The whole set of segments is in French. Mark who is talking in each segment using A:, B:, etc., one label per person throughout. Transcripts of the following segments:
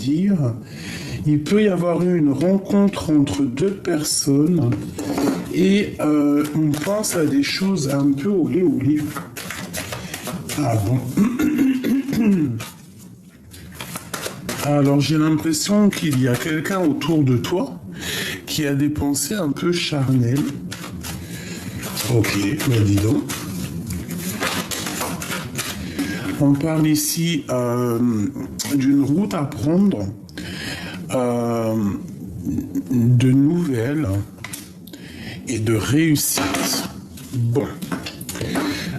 A: dire, il peut y avoir eu une rencontre entre deux personnes et on pense à des choses un peu olé. Ah bon. Alors j'ai l'impression qu'il y a quelqu'un autour de toi qui a des pensées un peu charnelles. Ok, ben dis donc. On parle ici d'une route à prendre, de nouvelles et de réussite. Bon.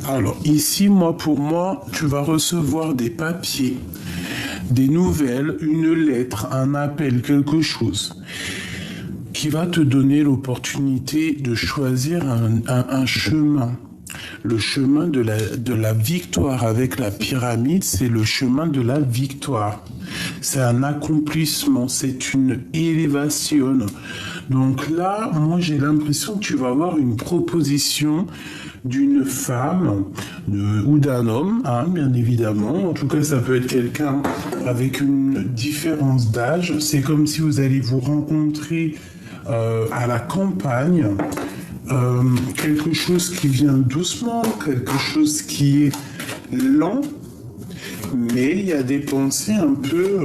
A: Alors ici, pour moi, tu vas recevoir des papiers, des nouvelles, une lettre, un appel, quelque chose qui va te donner l'opportunité de choisir un chemin. Le chemin de la victoire avec la pyramide, c'est le chemin de la victoire. C'est un accomplissement, c'est une élévation. Donc là, moi j'ai l'impression que tu vas avoir une proposition d'une femme ou d'un homme, hein, bien évidemment. En tout cas, ça peut être quelqu'un avec une différence d'âge. C'est comme si vous allez vous rencontrer à la campagne. Quelque chose qui vient doucement, quelque chose qui est lent, mais il y a des pensées un peu...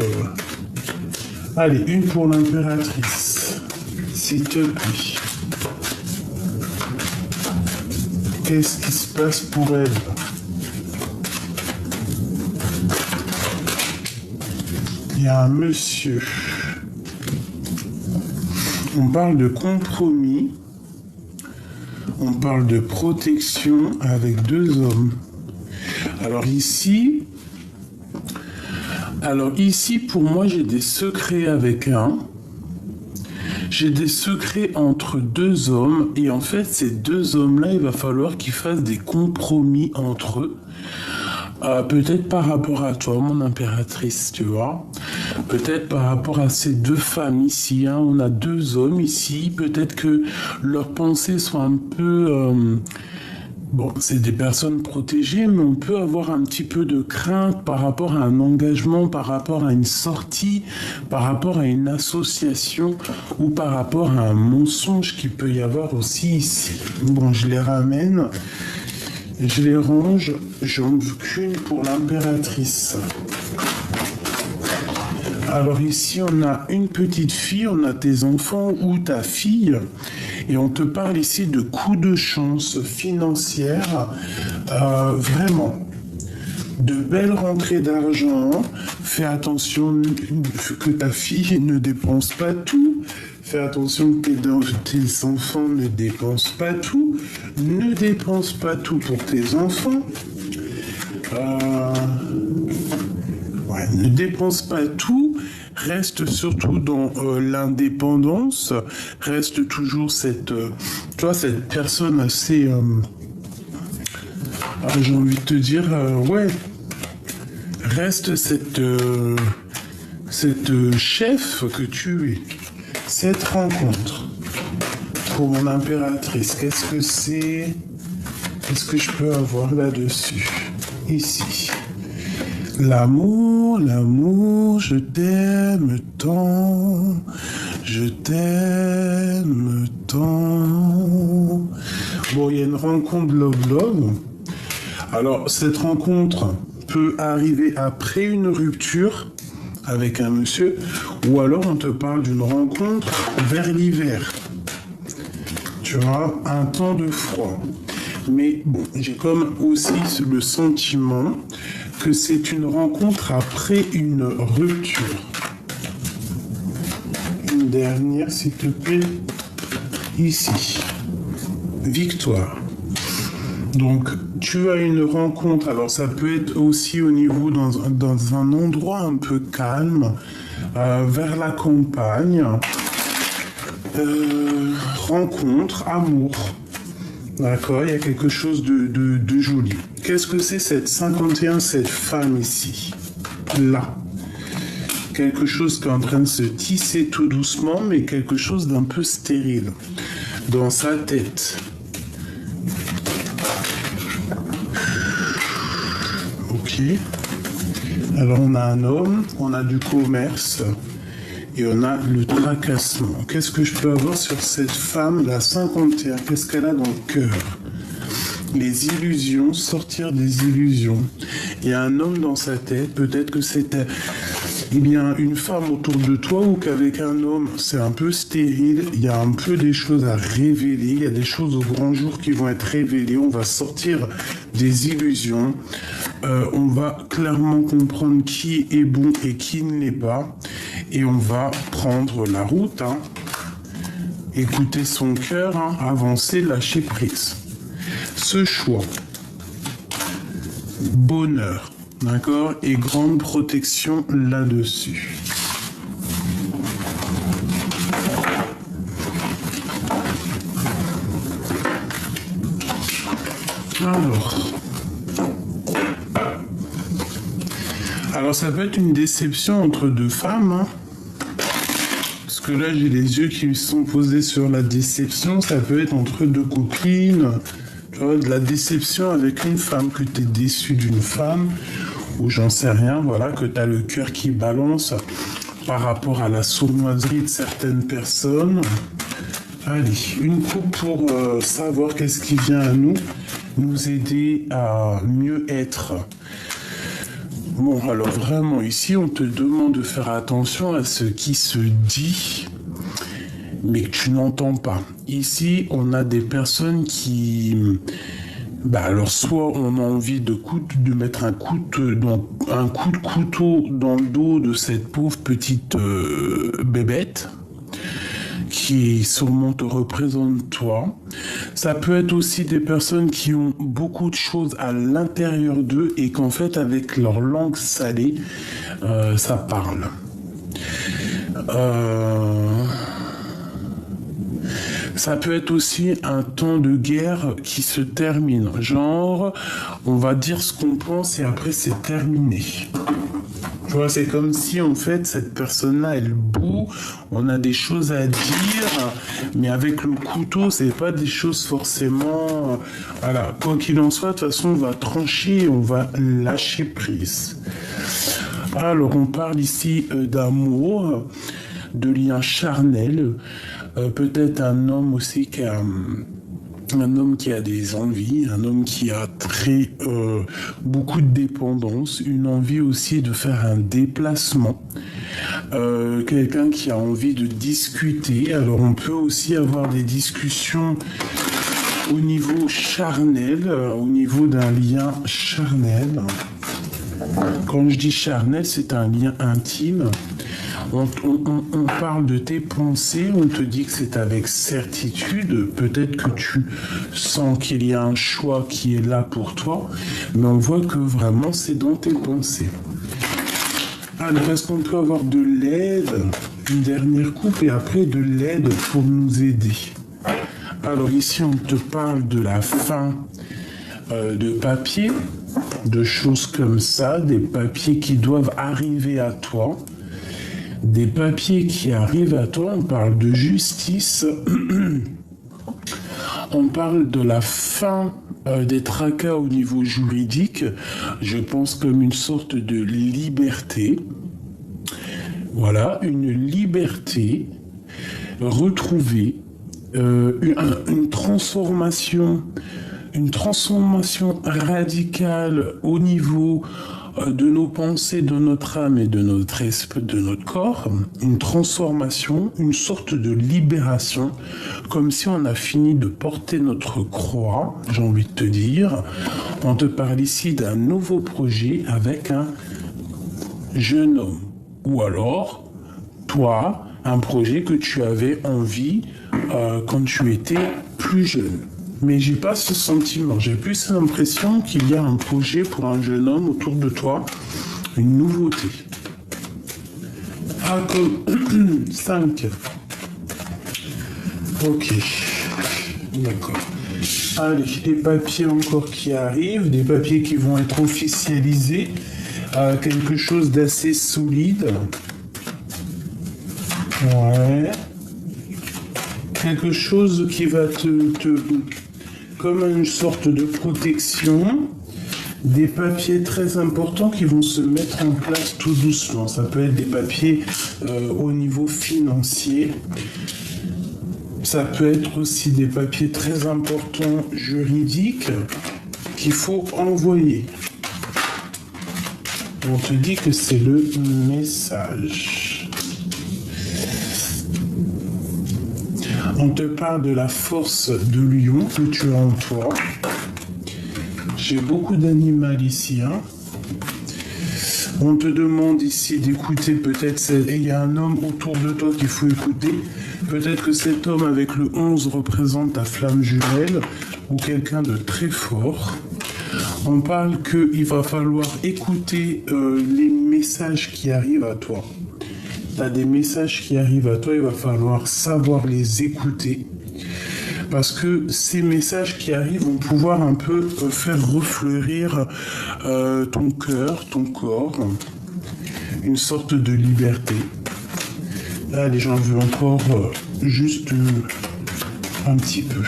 A: Allez, une pour l'impératrice, s'il te plaît. Qu'est-ce qui se passe pour elle? Il y a un monsieur. On parle de compromis. On parle de protection avec deux hommes. Alors ici, pour moi, j'ai des secrets avec un. J'ai des secrets entre deux hommes. Et en fait, ces deux hommes-là, il va falloir qu'ils fassent des compromis entre eux. Peut-être par rapport à toi, mon impératrice, tu vois. Peut-être par rapport à ces deux femmes ici. Hein. On a deux hommes ici. Peut-être que leurs pensées sont un peu... Bon, c'est des personnes protégées, mais on peut avoir un petit peu de crainte par rapport à un engagement, par rapport à une sortie, par rapport à une association ou par rapport à un mensonge qu'il peut y avoir aussi ici. Bon, je les ramène. Je les range, j'en veux qu'une pour l'impératrice. Alors ici, on a une petite fille, on a tes enfants ou ta fille, et on te parle ici de coups de chance financière, vraiment. De belles rentrées d'argent, fais attention que ta fille ne dépense pas tout. Fais attention que tes enfants ne dépensent pas tout. Ne dépense pas tout pour tes enfants. Ne dépense pas tout. Reste surtout dans l'indépendance. Reste toujours cette personne assez... j'ai envie de te dire, reste cette chef que tu es. Cette rencontre pour mon impératrice, qu'est-ce que c'est? Qu'est-ce que je peux avoir là-dessus? Ici. L'amour, je t'aime tant, je t'aime tant. Bon, il y a une rencontre love. Alors, cette rencontre peut arriver après une rupture avec un monsieur, ou alors on te parle d'une rencontre vers l'hiver. Tu vois, un temps de froid. Mais bon, j'ai comme aussi le sentiment que c'est une rencontre après une rupture. Une dernière, s'il te plaît, ici. Victoire. Donc, tu as une rencontre, alors ça peut être aussi au niveau dans un endroit un peu calme, vers la campagne, rencontre, amour. D'accord, il y a quelque chose de joli. Qu'est-ce que c'est cette 51, cette femme ici? Là. Quelque chose qui est en train de se tisser tout doucement, mais quelque chose d'un peu stérile. Dans sa tête. Ok. Alors on a un homme, on a du commerce et on a le tracassement. Qu'est-ce que je peux avoir sur cette femme, la 51? Qu'est-ce qu'elle a dans le cœur? Les illusions, sortir des illusions. Il y a un homme dans sa tête, peut-être que c'était une femme autour de toi ou qu'avec un homme, c'est un peu stérile, il y a un peu des choses à révéler, il y a des choses au grand jour qui vont être révélées, on va sortir des illusions, on va clairement comprendre qui est bon et qui ne l'est pas, et on va prendre la route, écouter son cœur, avancer, lâcher prise. Ce choix, bonheur, d'accord, et grande protection là-dessus. Alors ça peut être une déception entre deux femmes, parce que là j'ai les yeux qui me sont posés sur la déception. Ça peut être entre deux copines. Tu vois, de la déception avec une femme, que tu es déçu d'une femme, ou j'en sais rien, voilà, que tu as le cœur qui balance par rapport à la sournoiserie de certaines personnes. Allez, une coupe pour savoir qu'est-ce qui vient à nous aider à mieux être. Bon, alors vraiment, ici, on te demande de faire attention à ce qui se dit, mais que tu n'entends pas. Ici, on a des personnes qui... alors soit on a envie de mettre un coup de couteau dans le dos de cette pauvre petite bébête, qui sûrement te représente toi. Ça peut être aussi des personnes qui ont beaucoup de choses à l'intérieur d'eux et qu'en fait, avec leur langue salée, ça parle. Ça peut être aussi un temps de guerre qui se termine. Genre, on va dire ce qu'on pense et après c'est terminé. Tu vois, c'est comme si en fait cette personne-là, elle boue, on a des choses à dire, mais avec le couteau, c'est pas des choses forcément... Voilà, quoi qu'il en soit, de toute façon, on va trancher, on va lâcher prise. Alors, on parle ici d'amour, de liens charnels, peut-être un homme aussi qui a... Un homme qui a des envies, un homme qui a beaucoup de dépendance, une envie aussi de faire un déplacement, quelqu'un qui a envie de discuter. Alors on peut aussi avoir des discussions au niveau charnel, au niveau d'un lien charnel. Quand je dis charnel, c'est un lien intime. On parle de tes pensées, on te dit que c'est avec certitude, peut-être que tu sens qu'il y a un choix qui est là pour toi, mais on voit que vraiment c'est dans tes pensées. Alors, est-ce qu'on peut avoir de l'aide, une dernière coupe, et après de l'aide pour nous aider? Alors ici, on te parle de la fin de papier, de choses comme ça, des papiers qui doivent arriver à toi. Des papiers qui arrivent à toi, on parle de justice, on parle de la fin des tracas au niveau juridique, je pense comme une sorte de liberté. Voilà, une liberté retrouvée, une transformation radicale au niveau de nos pensées, de notre âme et de notre esprit, de notre corps, une transformation, une sorte de libération, comme si on a fini de porter notre croix, j'ai envie de te dire. On te parle ici d'un nouveau projet avec un jeune homme, ou alors, toi, un projet que tu avais envie quand tu étais plus jeune. Mais j'ai pas ce sentiment, j'ai plus l'impression qu'il y a un projet pour un jeune homme autour de toi, une nouveauté. Ah, comme 5. Ok, d'accord. Allez, des papiers encore qui arrivent, des papiers qui vont être officialisés, quelque chose d'assez solide. Ouais. Quelque chose qui va te comme une sorte de protection, des papiers très importants qui vont se mettre en place tout doucement. Ça peut être des papiers au niveau financier. Ça peut être aussi des papiers très importants juridiques qu'il faut envoyer. On te dit que c'est le message. On te parle de la force de lion que tu as en toi. J'ai beaucoup d'animal ici. Hein. On te demande ici d'écouter, peut-être, il y a un homme autour de toi qu'il faut écouter. Peut-être que cet homme avec le 11 représente ta flamme jumelle ou quelqu'un de très fort. On parle qu'il va falloir écouter les messages qui arrivent à toi. Tu as des messages qui arrivent à toi, il va falloir savoir les écouter. Parce que ces messages qui arrivent vont pouvoir un peu faire refleurir ton cœur, ton corps, une sorte de liberté. Là, les gens veulent encore juste un petit peu.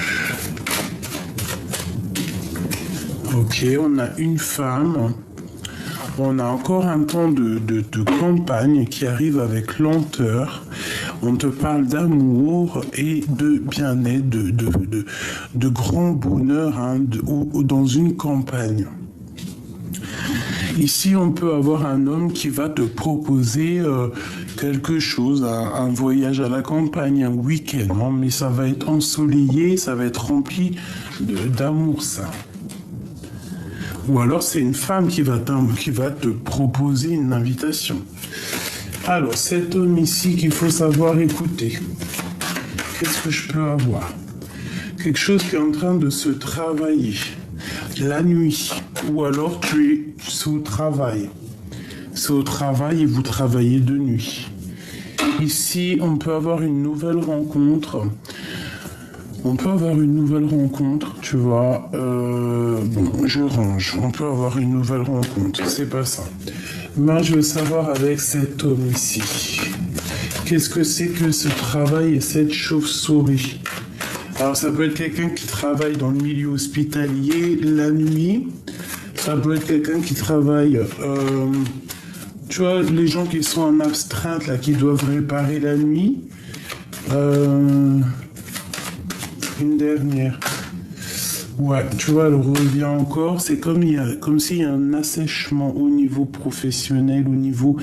A: Ok, on a une femme. On a encore un temps de campagne qui arrive avec lenteur. On te parle d'amour et de bien-être, de grand bonheur hein, dans une campagne. Ici, on peut avoir un homme qui va te proposer quelque chose, un voyage à la campagne, un week-end, hein, mais ça va être ensoleillé, ça va être rempli d'amour, ça. Ou alors, c'est une femme qui va te proposer une invitation. Alors, cet homme ici qu'il faut savoir écouter. Qu'est-ce que je peux avoir? Quelque chose qui est en train de se travailler. La nuit. Ou alors, c'est au travail. C'est au travail et vous travaillez de nuit. Ici, on peut avoir une nouvelle rencontre. Tu vois. Bon, je range. On peut avoir une nouvelle rencontre. C'est pas ça. Moi, je veux savoir avec cet homme ici. Qu'est-ce que c'est que ce travail et cette chauve-souris? Alors, ça peut être quelqu'un qui travaille dans le milieu hospitalier la nuit. Ça peut être quelqu'un qui travaille... tu vois, les gens qui sont en astreinte, là, qui doivent réparer la nuit. Une dernière. Ouais, tu vois, elle revient encore. C'est comme s'il y a un assèchement au niveau professionnel, au niveau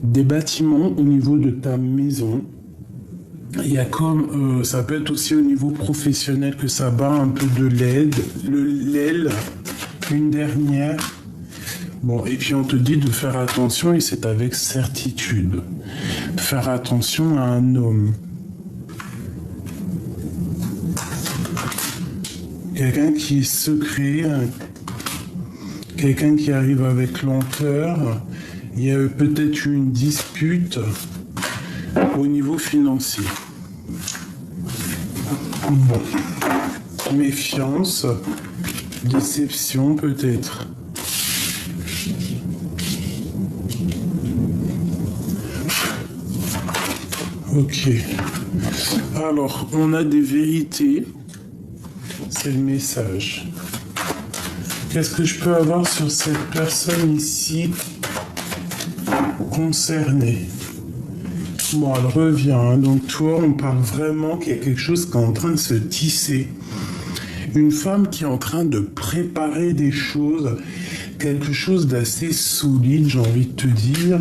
A: des bâtiments, au niveau de ta maison. Il y a comme, ça peut être aussi au niveau professionnel que ça bat un peu de l'aile. Une dernière. Bon, et puis on te dit de faire attention, et c'est avec certitude. Faire attention à un homme. Quelqu'un qui est secret, quelqu'un qui arrive avec lenteur. Il y a peut-être une dispute au niveau financier. Bon. Méfiance, déception peut-être. Ok. Alors, on a des vérités. C'est le message. Qu'est-ce que je peux avoir sur cette personne ici concernée? Bon, elle revient. Hein. Donc, toi, on parle vraiment qu'il y a quelque chose qui est en train de se tisser. Une femme qui est en train de préparer des choses. Quelque chose d'assez solide, j'ai envie de te dire.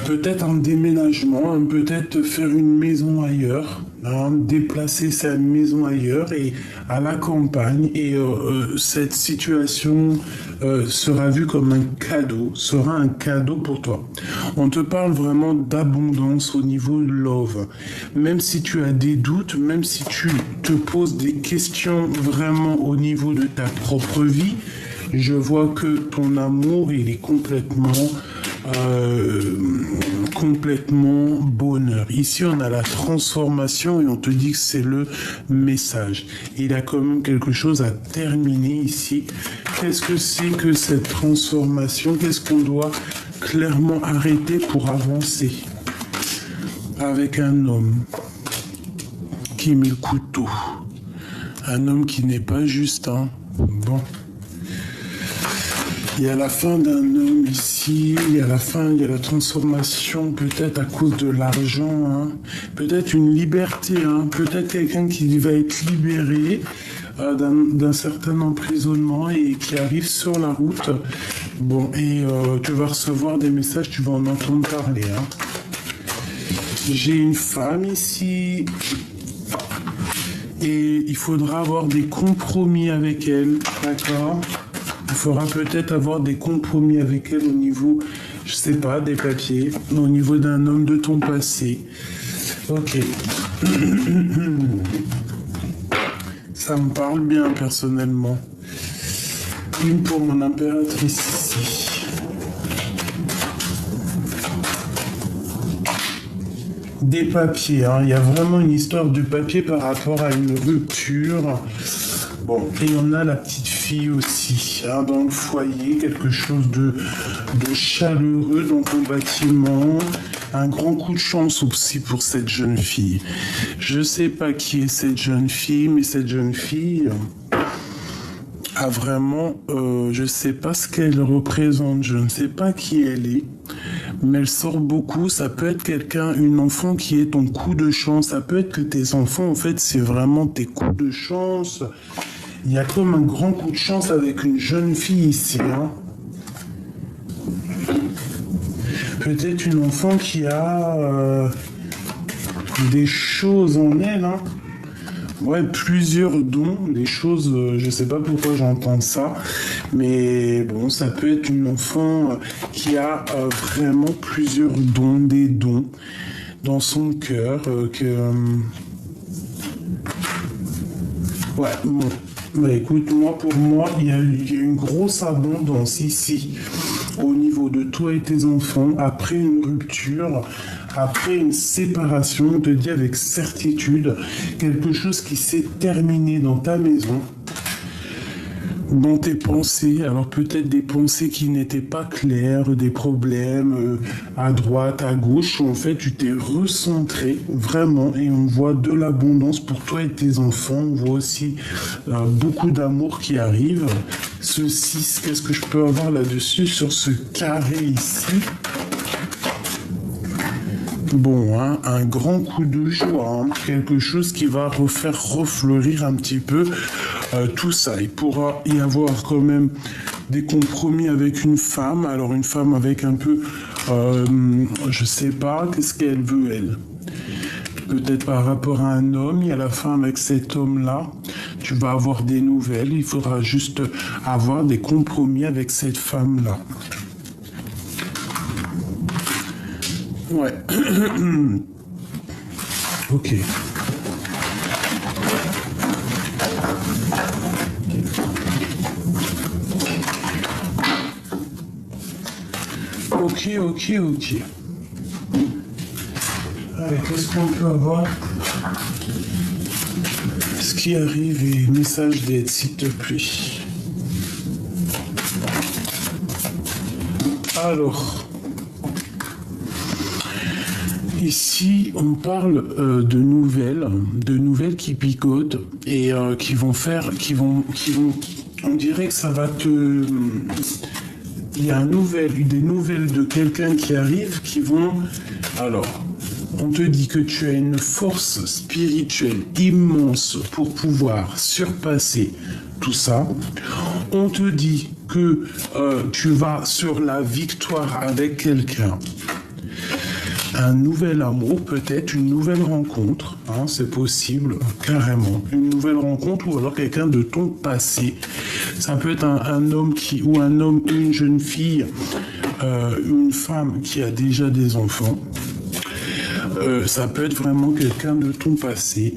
A: Peut-être un déménagement, peut-être faire une maison ailleurs. Déplacer sa maison ailleurs et à la campagne et cette situation sera vue comme un cadeau, sera un cadeau pour toi. On te parle vraiment d'abondance au niveau de love. Même si tu as des doutes, même si tu te poses des questions vraiment au niveau de ta propre vie, je vois que ton amour, il est complètement bonheur. Ici, on a la transformation et on te dit que c'est le message. Il a quand même quelque chose à terminer ici. Qu'est-ce que c'est que cette transformation? Qu'est-ce qu'on doit clairement arrêter pour avancer? Avec un homme qui met le couteau. Un homme qui n'est pas juste, hein. Bon. Il y a la fin d'un homme ici, il y a la fin, il y a la transformation, peut-être à cause de l'argent, hein. Peut-être une liberté, hein. Peut-être quelqu'un qui va être libéré d'un certain emprisonnement et qui arrive sur la route. Bon, et tu vas recevoir des messages, tu vas en entendre parler, hein. J'ai une femme ici et il faudra avoir des compromis avec elle, d'accord? Il faudra peut-être avoir des compromis avec elle au niveau, je sais pas, des papiers, au niveau d'un homme de ton passé. Ok. Ça me parle bien personnellement. Une pour mon impératrice ici. Des papiers, hein. Il y a vraiment une histoire de papier par rapport à une rupture. Bon, et on a la petite fille aussi, hein, dans le foyer, quelque chose de chaleureux dans ton bâtiment. Un grand coup de chance aussi pour cette jeune fille. Je sais pas qui est cette jeune fille, mais cette jeune fille a vraiment, je sais pas ce qu'elle représente, je ne sais pas qui elle est, mais elle sort beaucoup. Ça peut être quelqu'un, une enfant qui est ton coup de chance. Ça peut être que tes enfants, en fait, c'est vraiment tes coups de chance. Il y a comme un grand coup de chance avec une jeune fille ici, hein. Peut-être une enfant qui a des choses en elle, hein. Ouais, plusieurs dons, des choses, je sais pas pourquoi j'entends ça, mais bon, ça peut être une enfant qui a vraiment plusieurs dons, des dons dans son cœur, ouais, bon. Bah écoute, pour moi, il y a une grosse abondance ici, au niveau de toi et tes enfants, après une rupture, après une séparation, on te dit avec certitude, quelque chose qui s'est terminé dans ta maison, dans tes pensées, alors peut-être des pensées qui n'étaient pas claires, des problèmes à droite, à gauche, où en fait tu t'es recentré vraiment et on voit de l'abondance pour toi et tes enfants, on voit aussi beaucoup d'amour qui arrive. Ce 6, qu'est-ce que je peux avoir là-dessus sur ce carré ici? Bon, hein, un grand coup de joie, hein, quelque chose qui va refaire refleurir un petit peu tout ça. Il pourra y avoir quand même des compromis avec une femme. Alors une femme avec un peu, je sais pas, qu'est-ce qu'elle veut elle? Peut-être par rapport à un homme, il y a la femme avec cet homme-là. Tu vas avoir des nouvelles. Il faudra juste avoir des compromis avec cette femme-là. Ouais. Ok. Ok. Allez, qu'est-ce qu'on peut avoir? Ce qui arrive et message d'aide, s'il te plaît. Alors, ici, on parle de nouvelles qui picotent et qui vont, on dirait que ça va te... Il y a des nouvelles de quelqu'un qui arrive qui vont... Alors, on te dit que tu as une force spirituelle immense pour pouvoir surpasser tout ça. On te dit que tu vas sur la victoire avec quelqu'un. Un nouvel amour, peut-être une nouvelle rencontre, hein, c'est possible, carrément. Une nouvelle rencontre ou alors quelqu'un de ton passé. Ça peut être un homme une jeune fille, une femme qui a déjà des enfants. Ça peut être vraiment quelqu'un de ton passé.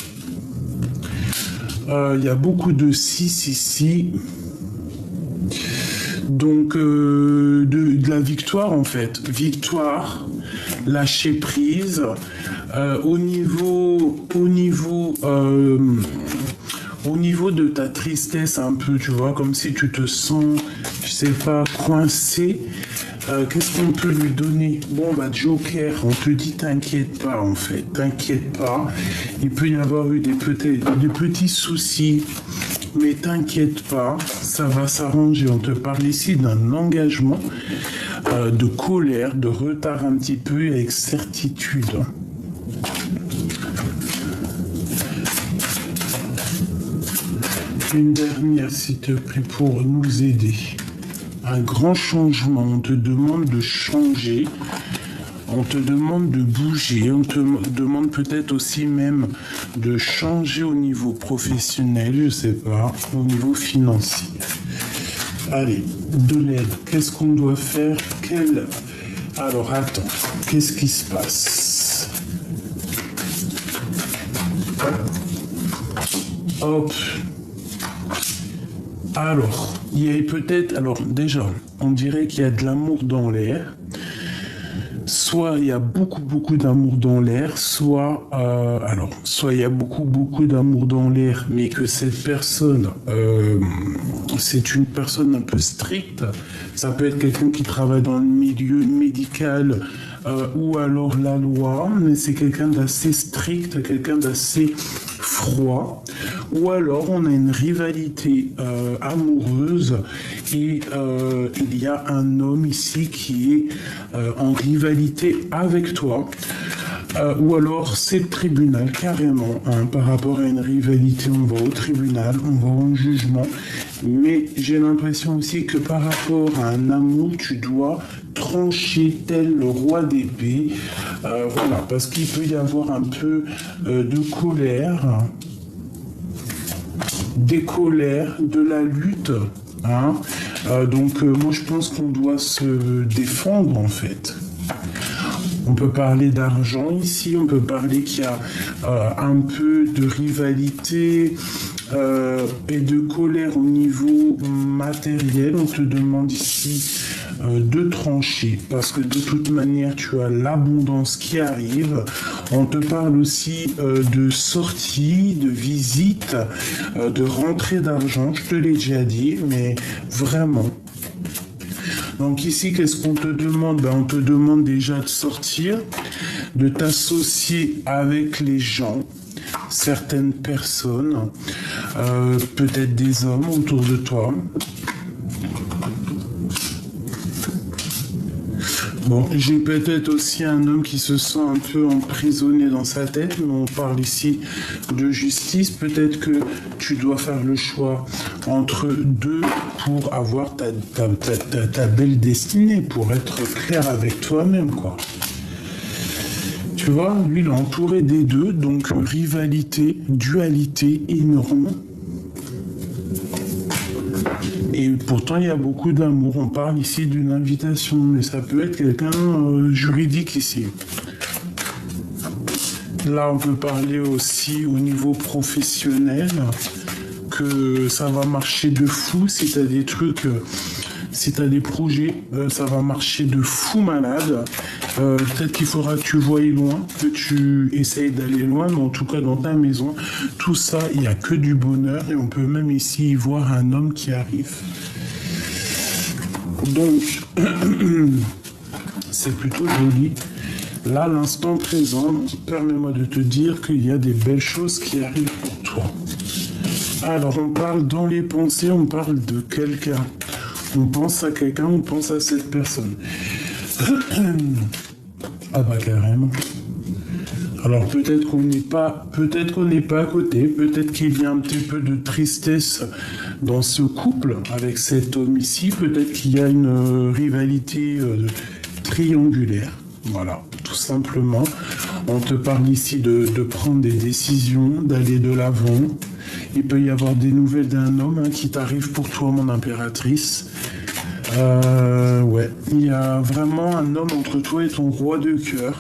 A: Il y a beaucoup de 6 ici. Donc, de la victoire, en fait. Victoire, lâcher prise. Au niveau de ta tristesse, un peu, tu vois, comme si tu te sens, je sais pas, coincé. Qu'est-ce qu'on peut lui donner? Bon, bah, Joker, on te dit t'inquiète pas, en fait. T'inquiète pas. Il peut y avoir eu des petits soucis mais t'inquiète pas, ça va s'arranger. On te parle ici d'un engagement, de colère, de retard un petit peu avec certitude. Une dernière, s'il te plaît, pour nous aider. Un grand changement, on te demande de changer, on te demande de bouger, on te demande peut-être aussi même de changer au niveau professionnel, je sais pas, au niveau financier. Allez, de l'aide, qu'est-ce qu'on doit faire? Alors attends, qu'est-ce qui se passe? Hop. Alors, il y a peut-être... Alors, déjà, on dirait qu'il y a de l'amour dans l'air. Soit il y a beaucoup d'amour dans l'air, soit il y a beaucoup d'amour dans l'air, mais que cette personne, c'est une personne un peu stricte. Ça peut être quelqu'un qui travaille dans le milieu médical, ou alors la loi, mais c'est quelqu'un d'assez strict, quelqu'un d'assez froid, ou alors on a une rivalité amoureuse et il y a un homme ici qui est en rivalité avec toi, ou alors c'est le tribunal carrément, hein, par rapport à une rivalité, on va au tribunal, on va au jugement, mais j'ai l'impression aussi que par rapport à un amour, tu dois trancher tel le roi d'épée, voilà, parce qu'il peut y avoir un peu de colère, des colères, de la lutte, hein. Donc moi je pense qu'on doit se défendre en fait. On peut parler d'argent ici, on peut parler qu'il y a un peu de rivalité et de colère au niveau matériel. On te demande ici de trancher parce que de toute manière tu as l'abondance qui arrive. On te parle aussi de sortie, de visite, de rentrée d'argent, je te l'ai déjà dit, mais vraiment. Donc ici, qu'est-ce qu'on te demande? On te demande déjà de sortir, de t'associer avec les gens, certaines personnes, peut-être des hommes autour de toi. Bon, j'ai peut-être aussi un homme qui se sent un peu emprisonné dans sa tête, mais on parle ici de justice. Peut-être que tu dois faire le choix entre deux pour avoir ta belle destinée, pour être clair avec toi-même, quoi. Tu vois, lui, il est entouré des deux, donc rivalité, dualité énorme. Et pourtant, il y a beaucoup d'amour. On parle ici d'une invitation, mais ça peut être quelqu'un juridique ici. Là, on peut parler aussi au niveau professionnel, que ça va marcher de fou si tu as des trucs, si tu as des projets, ça va marcher de fou malade. Peut-être qu'il faudra que tu voyes loin, que tu essayes d'aller loin, mais en tout cas dans ta maison, tout ça, il n'y a que du bonheur et on peut même ici y voir un homme qui arrive. Donc, c'est plutôt joli. Là, l'instant présent, permets-moi de te dire qu'il y a des belles choses qui arrivent pour toi. Alors, on parle dans les pensées, on parle de quelqu'un. On pense à quelqu'un, on pense à cette personne. Ah bah carrément. Alors peut-être qu'on n'est pas à côté, peut-être qu'il y a un petit peu de tristesse dans ce couple avec cet homme ici, peut-être qu'il y a une rivalité triangulaire. Voilà, tout simplement. On te parle ici de prendre des décisions, d'aller de l'avant. Il peut y avoir des nouvelles d'un homme qui t'arrive pour toi, mon impératrice. Ouais, il y a vraiment un homme entre toi et ton roi de cœur.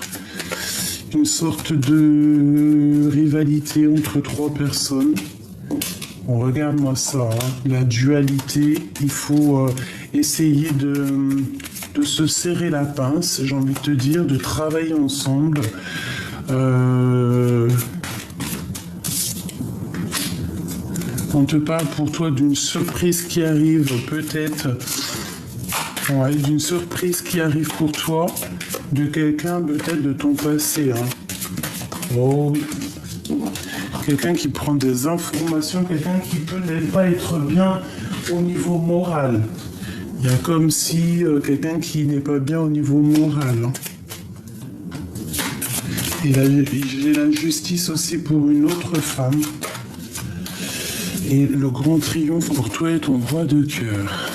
A: Une sorte de rivalité entre trois personnes. On regarde-moi ça, hein. La dualité, il faut essayer de se serrer la pince, j'ai envie de te dire, de travailler ensemble. On te parle pour toi d'une surprise qui arrive, peut-être. Ouais, d'une surprise qui arrive pour toi, de quelqu'un peut-être de ton passé. Hein. Oh, quelqu'un qui prend des informations, quelqu'un qui peut ne pas être bien au niveau moral. Il y a comme si quelqu'un qui n'est pas bien au niveau moral. Hein. Et là, j'ai la justice aussi pour une autre femme. Et le grand triomphe pour toi est ton roi de cœur.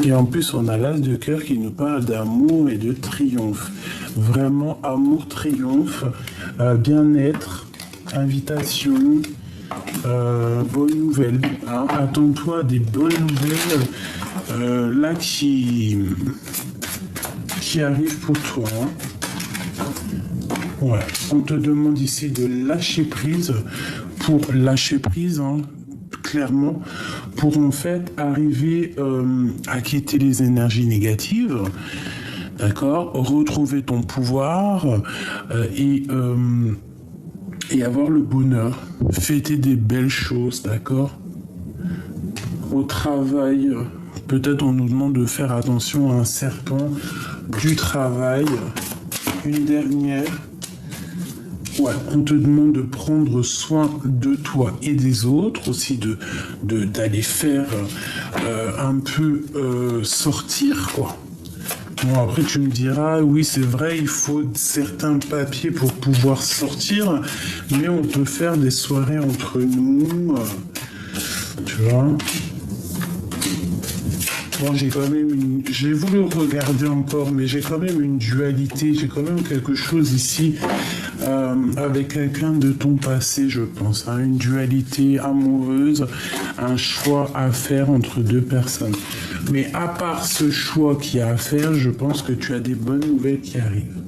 A: Et en plus, on a l'as de cœur qui nous parle d'amour et de triomphe. Vraiment, amour, triomphe, bien-être, invitation, bonne nouvelle. Hein. Attends-toi à des bonnes nouvelles là qui arrivent pour toi. Hein. Ouais. On te demande ici de lâcher prise. Pour lâcher prise, hein, clairement, pour en fait arriver à quitter les énergies négatives, d'accord, retrouver ton pouvoir et avoir le bonheur, fêter des belles choses, d'accord. Au travail, peut-être on nous demande de faire attention à un serpent du travail. Une dernière. Ouais, on te demande de prendre soin de toi et des autres, aussi d'aller faire un peu sortir, quoi. Bon, après tu me diras, oui c'est vrai, il faut certains papiers pour pouvoir sortir, mais on peut faire des soirées entre nous, tu vois. Bon, j'ai voulu regarder encore, mais j'ai quand même une dualité, j'ai quand même quelque chose ici avec quelqu'un de ton passé, je pense. Hein, une dualité amoureuse, un choix à faire entre deux personnes. Mais à part ce choix qu'il y a à faire, je pense que tu as des bonnes nouvelles qui arrivent.